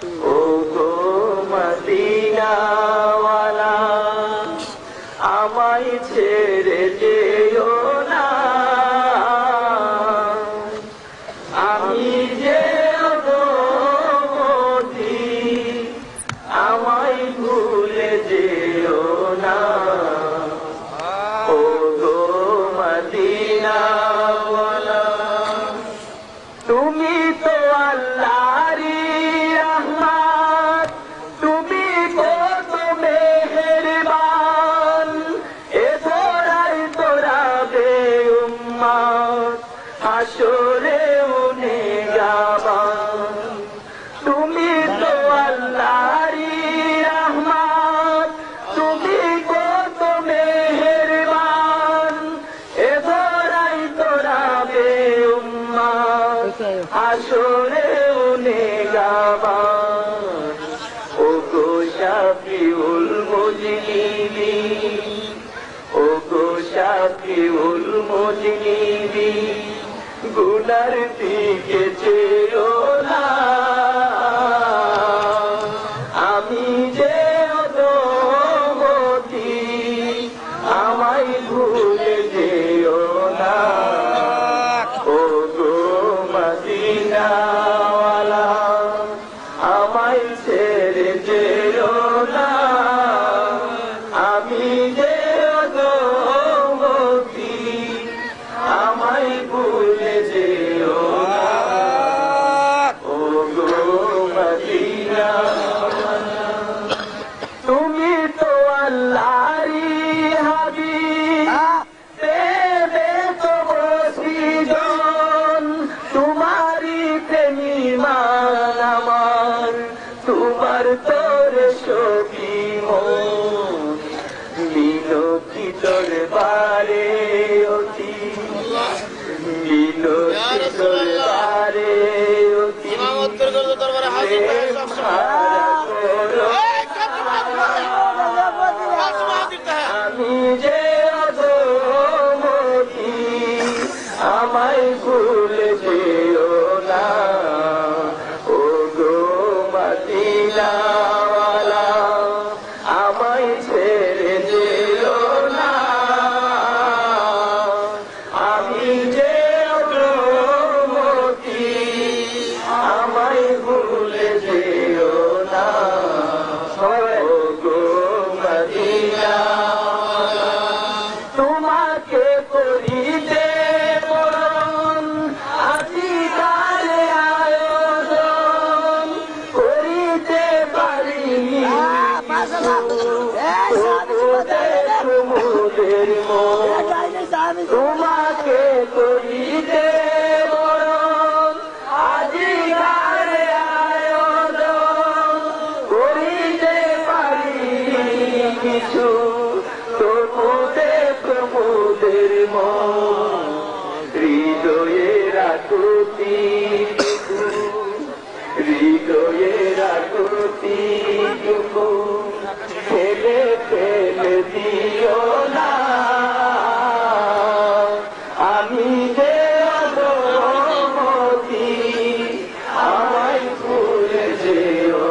ও গো মদিনাওয়ালা আমায় ছেড়ে যেও না, আমি যে অগমতি আমায় ভুলে যেও না। ও গো মদিনাওয়ালা তুমি তো আল্লাহরই রহমত, তুমি কত মেহেরবান, এ ধরায় তোরা বেউম্মত হাসরে উনে গাবান। তুমি তো আল্লাহরই রহমত, তুমি কত মেহেরবান, এ ধরায় তোরা বেউম্মত হাসরে উনে গাবান। ও গো শাফিউল মুজনিবিন, ও গো শাফিউল মুজনিবিন, গুনার দিকে চেয়েও না, আমি যে অধমতি আমায় ভুলে যেও না। ও গো মদিনাওয়ালা আমায় ছেড়ে যেও না, আমি যে অধমতি আমায় ভুলে যেও না। ও গো মদিনাওয়ালা তুমি তো আল্লাহরই হাবিব, প্রেমে তো সৃজন, তোমারই প্রেমী মান আমার, তোমার তোর সখী মন, মিনতি দরবারে অতি, মিনতি দরবারে অতি, আমি যে অধমতি আমায় ভুলে যেও না। ও গো মদিনাওয়ালা আমায় ছেড়ে যেও না, আমি যে অধমতি আমায় ভুলে যেও না। ও গো মদিনাওয়ালা তোমাকে করিতে বরণ আজিকারে আয়োজন, করিতে পারিনি মুদের মন, তোমাকে করিতে বরণ আজিকারে আয়োজন, করিতে পারিনি কিছু প্রমোদের মন, হৃদয়ের আকুতি, হৃদয়ের আকুতি ফেলে ফেলে দিও না, আমি যে অধমতি আমায় ভুলে যেও